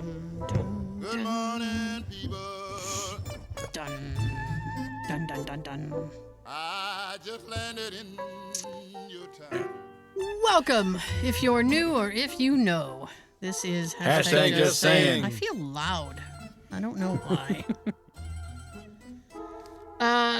Good morning, people. Dun, dun, dun, dun, dun. I just landed in your town. Welcome, if you're new or if you know. This is Hashtag just saying. I feel loud. I don't know why.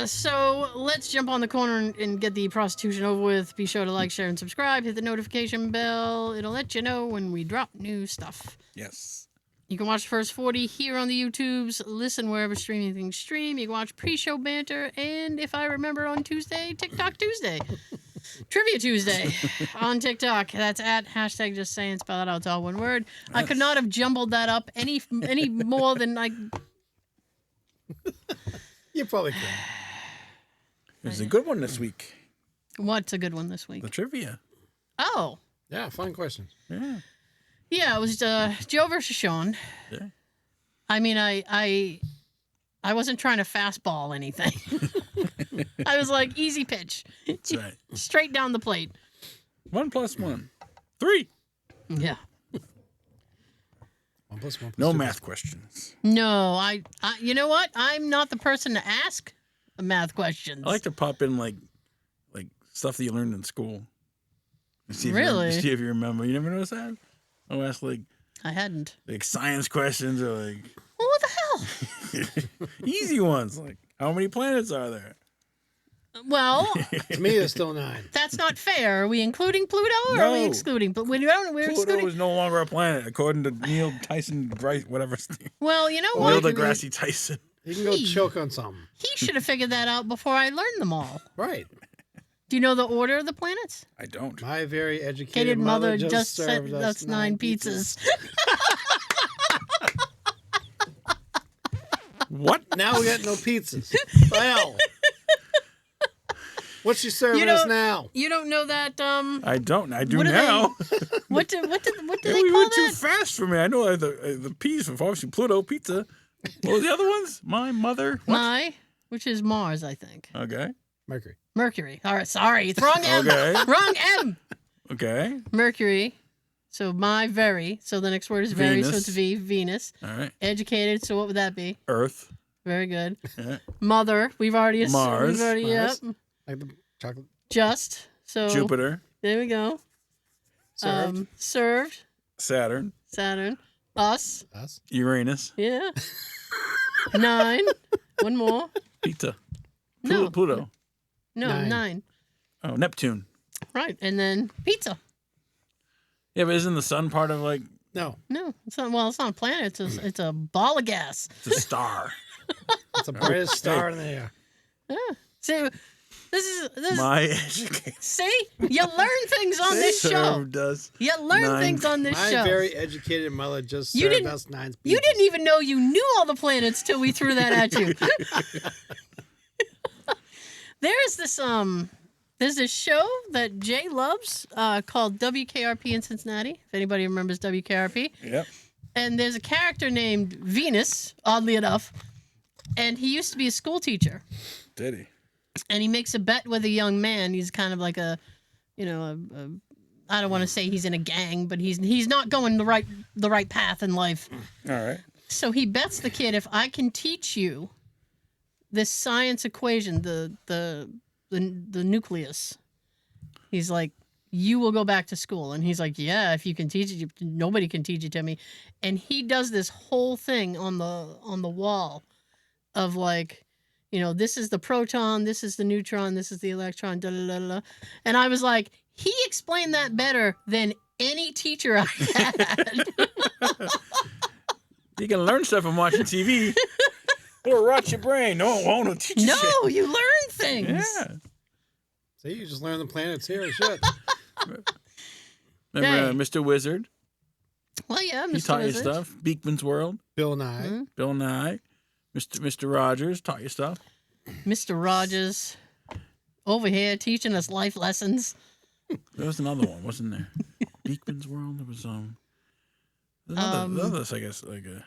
So let's jump on the corner and get the prostitution over with. Be sure to like, share, and subscribe. Hit the notification bell. It'll let you know when we drop new stuff. Yes. You can watch the first 40 here on the YouTubes. Listen wherever streaming things stream. You can watch pre-show banter. And if I remember on Tuesday, TikTok Tuesday. Trivia Tuesday on TikTok. That's at hashtag just saying. Spell it out. It's all one word. I could not have jumbled that up any more than I... You probably could. There's a good one this week. What's a good one this week? The trivia. Oh. Yeah, fun questions. Yeah. Yeah, it was Joe versus Sean. Yeah. I mean, I wasn't trying to fastball anything. I was like, easy pitch. That's right. Straight down the plate. 1 + 1. 3. Yeah. 1 + 1 + No 2. math questions. No, I you know what? I'm not the person to ask math questions. I like to pop in like stuff that you learned in school. See Really? See if you remember. You never noticed that? I'll ask like hadn't. science questions or like Well, what the hell? easy ones like how many planets are there? Well, To me, it's still 9. that's not fair. Are we including Pluto or are we No. excluding? But we're Pluto excluding. is no longer a planet, according to Neil Tyson Bryce, whatever. Well, you know Neil what? deGrasse Tyson. You can go choke on something. He should have figured that out before I learned them all. Right. Do you know the order of the planets? I don't. My very Educated educated mother mother just served sent us 9 pizzas. What? Now we got no pizzas. Well, what's she serving You us don't- now? You don't know that? I don't. I do What do now. What do Yeah, they we call went too that? fast for me. I know the P's for obviously Pluto, pizza. What was the other ones? My mother. What? Which is Mars, I think. Okay. Mercury. Mercury. All right, sorry, it's wrong M. Okay. Wrong M. Okay. Mercury. So my very. So the next word is very. So Venus. it's V. Venus. All right. Educated. So what would that be? Earth. Very good. Yeah. Mother. We've already Mars. We've already, Mars. Yep. Like the chocolate. Just. So Jupiter. there we go. Served. Served. Saturn. Saturn. Us. Us. Uranus. Yeah. 9. One more. Pizza. No. Pluto. No, 9. 9. Oh, Neptune. Right, and then pizza. Yeah, but isn't the sun part of like No, No, it's not. Well, it's not a planet. It's a ball of gas. it's a star? it's the brightest star in the air. Yeah. See, this. My education See, you learn things on this show. served us. You learn 9. things on this My show. very educated mother just You served didn't- us 9 pizzas. You didn't even know you knew all the planets till we threw that at you. There's this show that Jay loves called WKRP in Cincinnati. If anybody remembers WKRP. Yep. And there's a character named Venus, oddly enough, and he used to be a school teacher. Did he? And he makes a bet with a young man. He's kind of like I don't want to say he's in a gang, but he's not going the right path in life. All right. So he bets the kid, if I can teach you this science equation, the nucleus, he's like, you will go back to school. And he's like, yeah, if you can teach it, nobody can teach it to me. And he does this whole thing on the wall of like, this is the proton, this is the neutron, this is the electron, da da da da. And I was like, he explained that better than any teacher I had. You can learn stuff from watching TV. It'll rot your brain. No, it won't. It'll teach you shit. No, you learn things. Yeah. See, you just learned the planets here and shit. Remember Hey. Mr. Wizard? Well, yeah, Mr. He taught Wizard. you stuff. Beekman's World. Bill Nye. Hmm? Bill Nye. Mr. Rogers taught you stuff. Mr. Rogers over here teaching us life lessons. There was another one, wasn't there? Beekman's World. There was another, I guess, like a.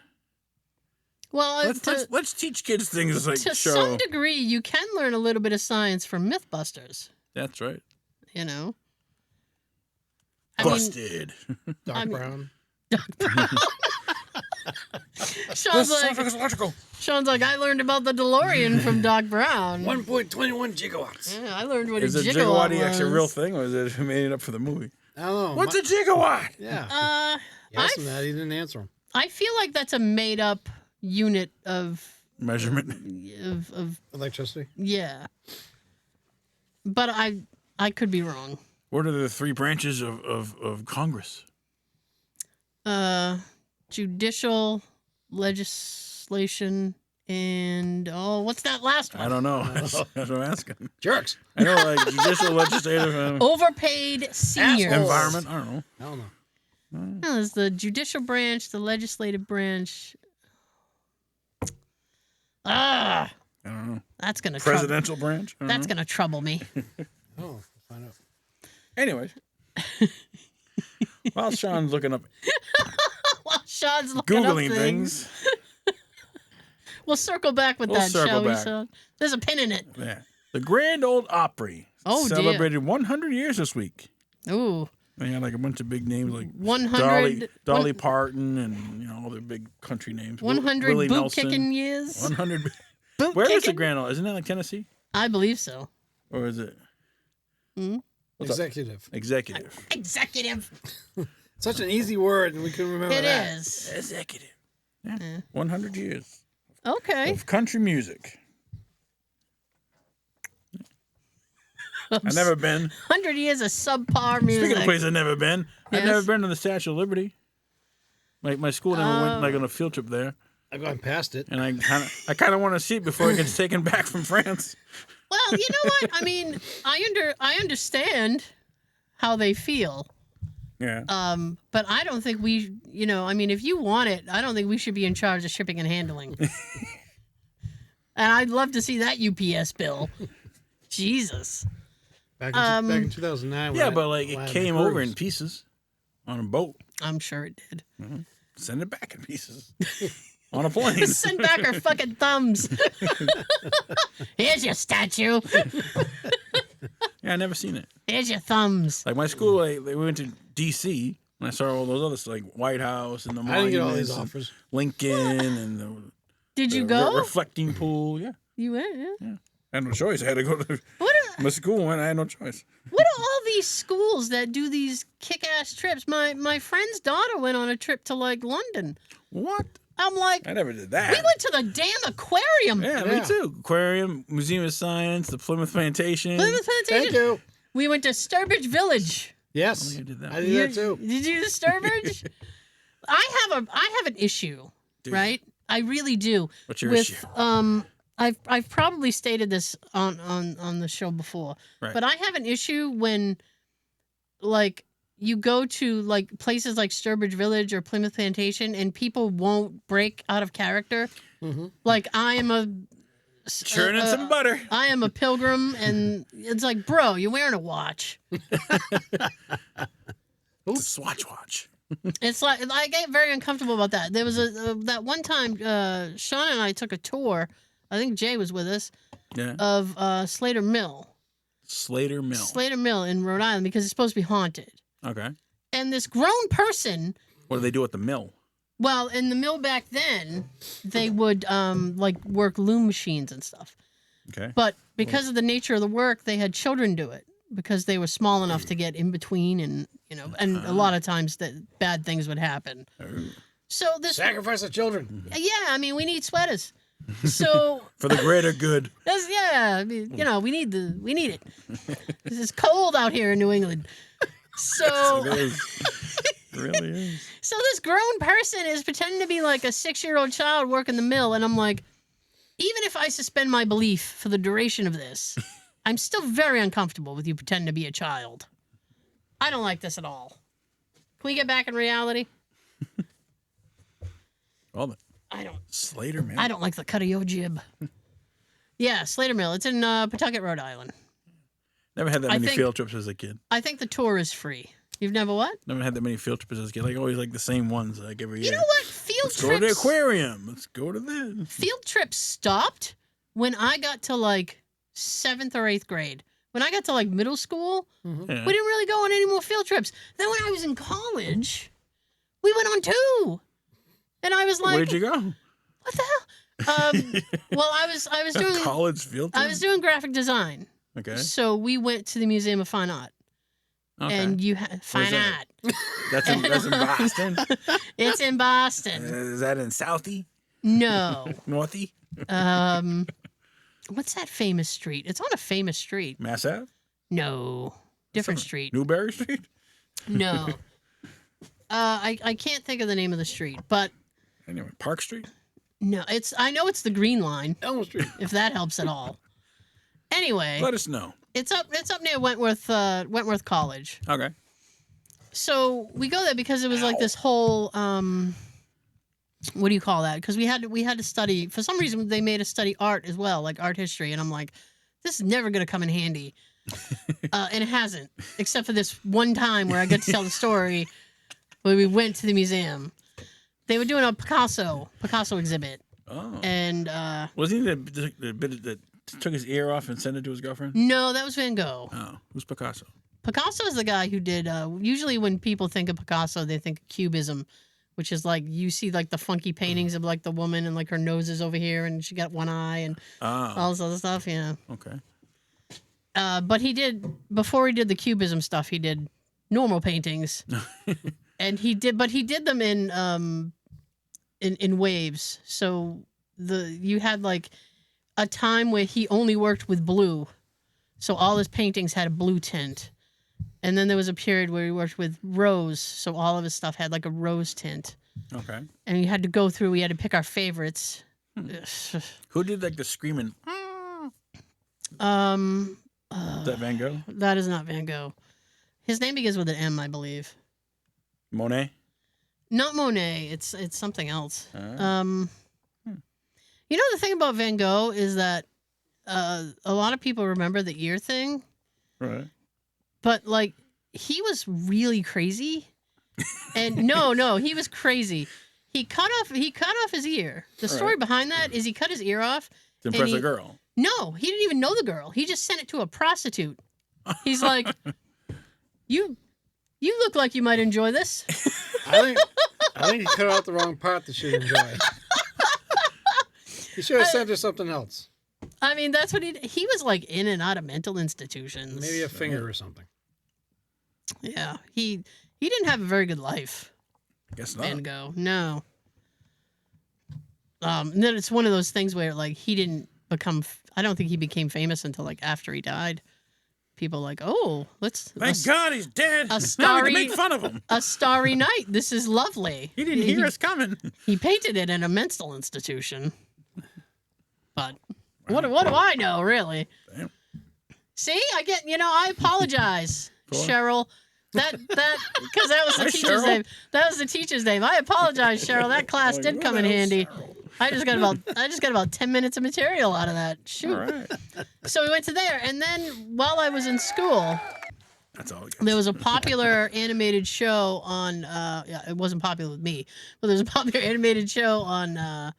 Well, Let's teach kids things like to show. some degree, you can learn a little bit of science from Mythbusters. That's right. I mean, Busted. Doc I mean- Brown. Doc Brown. Sean's like, it's electrical. Sean's like, I learned about the DeLorean from Doc Brown. 1.21 gigawatts. Yeah, I learned what Is a a gigawatt gigawatt actually a real was. thing, or is it made it up for the movie? I don't know. What's a gigawatt? Yeah. You asked I him that. He didn't answer him. I feel like that's a made up unit of Measurement. Electricity. yeah. But I could be wrong. What are the 3 branches of Congress? Judicial, legislation, and what's that last one? I don't know. That's what I'm asking. Jerks. I know, like judicial, legislative, Overpaid seniors. environment. I don't know. I don't know. No, there's the judicial branch, the legislative branch. I don't know. That's gonna Presidential branch. I don't That's know. gonna trouble me. Oh, we'll find out. Anyways, while Sean's looking up, While Sean's looking up googling things. We'll circle back with We'll that, shall circle we, back. Sean? There's a pin in it. Yeah, the Grand Ole Opry Oh, dear. celebrated 100 years this week. Ooh, They had like a bunch of big names like 100 Dolly Parton, and all their big country names. 100 Willie boot Nelson. kicking years. 100. Boot Where is the kicking? Grand Ole? Isn't that like Tennessee, I believe so. or is it What's up? Executive. Executive? Executive. Such an easy word, and we couldn't remember It that. is. Executive. Yeah. 100 years Okay. of country music. I've never been. 100 years of subpar music. Speaking of places I've never been, I've Yes. never been to the Statue of Liberty. My school never went like on a field trip there, I've gone past it. and I kind of want to see it before it gets taken back from France. Well, you know what? I mean, I understand how they feel. Yeah. But I don't think we, I mean, if you want it, I don't think we should be in charge of shipping and handling. And I'd love to see that UPS bill. Jesus. Back in 2009. Yeah, when but like when I it had came the over cruise. in pieces on a boat. I'm sure it did. Send it back in pieces on a plane. Send back our fucking thumbs. Here's your statue. Yeah, I never seen it. Here's your thumbs. Like my school, like, we went to D.C. and I saw all those others like White House and the I didn't get all these monuments and offers. Lincoln and Did you the go? reflecting pool. Yeah, You went, yeah. I had no choice. I had to go to my school, and I had no choice. What are all these schools that do these kick-ass trips? My friend's daughter went on a trip to like London. What? I'm like, I never did that. we went to the damn aquarium. Yeah, me too. Aquarium, Museum of Science, the Plymouth Plantation. Plymouth Plantation. Thank you. We went to Sturbridge Village. Yes. think I did that. I did that too. Did you to Sturbridge? I have an issue, right? I really do. What's your with, issue? I've probably stated this on the show before, Right. but I have an issue when, like, you go to like places like Sturbridge Village or Plymouth Plantation, and people won't break out of character. Mm-hmm. Like, I am a Churning some butter. I am a pilgrim, and it's like, bro, you're wearing a watch. It's a Swatch watch. It's like I get very uncomfortable about that. There was that one time Sean and I took a tour. I think Jay was with us Yeah. of Slater Mill. Slater Mill. Slater Mill in Rhode Island because it's supposed to be haunted. Okay. And this grown person, What do they do at the mill? well, in the mill back then, they would like work loom machines and stuff. Okay. But because of the nature of the work, they had children do it because they were small enough to get in between, and and a lot of times that bad things would happen. So this, Sacrifice of children. yeah, I mean, we need sweaters. So For the greater good. I mean, we need it. This is cold out here in New England. So It is. It really is. So this grown person is pretending to be like a 6-year-old child working the mill, and I'm like, even if I suspend my belief for the duration of this, I'm still very uncomfortable with you pretending to be a child. I don't like this at all. Can we get back in reality? All the I don't. Slater Mill. I don't like the cut of your jib. Yeah, Slater Mill. It's in Pawtucket, Rhode Island. Never had that I many think- field trips as a kid. I think the tour is free. You've never what? Never had that many field trips as a kid. Like always, like the same ones like every year. You know what? Field Let's go to the trips. aquarium. Let's go to this. Field trips stopped when I got to like 7th or 8th grade. When I got to like middle school, Yeah. we didn't really go on any more field trips. Then when I was in college, we went on 2. And I was like, Where'd you go? what the hell? Well, I was doing College field trip? I was doing graphic design. Okay. So we went to the Museum of Fine Art. Okay. And you had fine that? art. That's in Boston. It's in Boston. Is that in Southie? No. Northie? What's that famous street? It's on a famous street. Mass Ave? No. Different street. Newberry Street? No. I can't think of the name of the street, but Anyway, Park Street? no, I know it's the Green Line, Elm Street. if that helps at all. Anyway, Let us know. it's up near Wentworth College. Okay. So we go there because it was like this whole what do you call that? Because we had to study, for some reason they made us study art as well, like art history, and I'm like, this is never gonna come in handy. And it hasn't, except for this one time where I got to tell the story where we went to the museum. They were doing a Picasso exhibit. Oh. And Wasn't he the bit that took his ear off and sent it to his girlfriend? no, that was Van Gogh. Oh. Who's Picasso? Picasso is the guy who did usually when people think of Picasso, they think of Cubism, which is like you see like the funky paintings of like the woman and like her nose is over here and she got one eye and all this other stuff. Yeah. Okay. But before he did the Cubism stuff, he did normal paintings, and he did them in waves. So you had like a time where he only worked with blue, so all his paintings had a blue tint, and then there was a period where he worked with rose, so all of his stuff had like a rose tint. Okay. And we had to go through. We had to pick our favorites. Who did like the screaming? Is that Van Gogh? That is not Van Gogh. His name begins with an M, I believe. Monet? Not Monet. It's something else. Uh. You know, the thing about Van Gogh is that a lot of people remember the ear thing, Right. but like he was really crazy. And no, he was crazy. He cut off his ear. The story behind that is he cut his ear off To impress a girl. No, he didn't even know the girl. He just sent it to a prostitute. He's like, you look like you might enjoy this. I think he cut out the wrong part that she enjoyed. He should have sent her something else. I mean, that's what he was like in and out of mental institutions. Maybe a finger or something. Yeah, he didn't have a very good life. Guess not. Van Gogh, no. And then it's one of those things where like he didn't become. I don't think he became famous until like after he died. People like, oh, Thank God he's dead. a Now we starry- can make fun of him. a starry night. This is lovely. He didn't hear us coming. He painted it in a mental institution. But what do I know, really? Damn. See, I apologize, For? Cheryl. That because that was the Hi, teacher's Cheryl. name. That was the teacher's name. I apologize, Cheryl. That class Like, did who come the in hell's handy. Cheryl? I just got about 10 minutes of material out of that. Shoot. All right. So we went to there, and then while I was in school, That's all we got. there was a popular animated show on. It wasn't popular with me, but there was a popular animated show on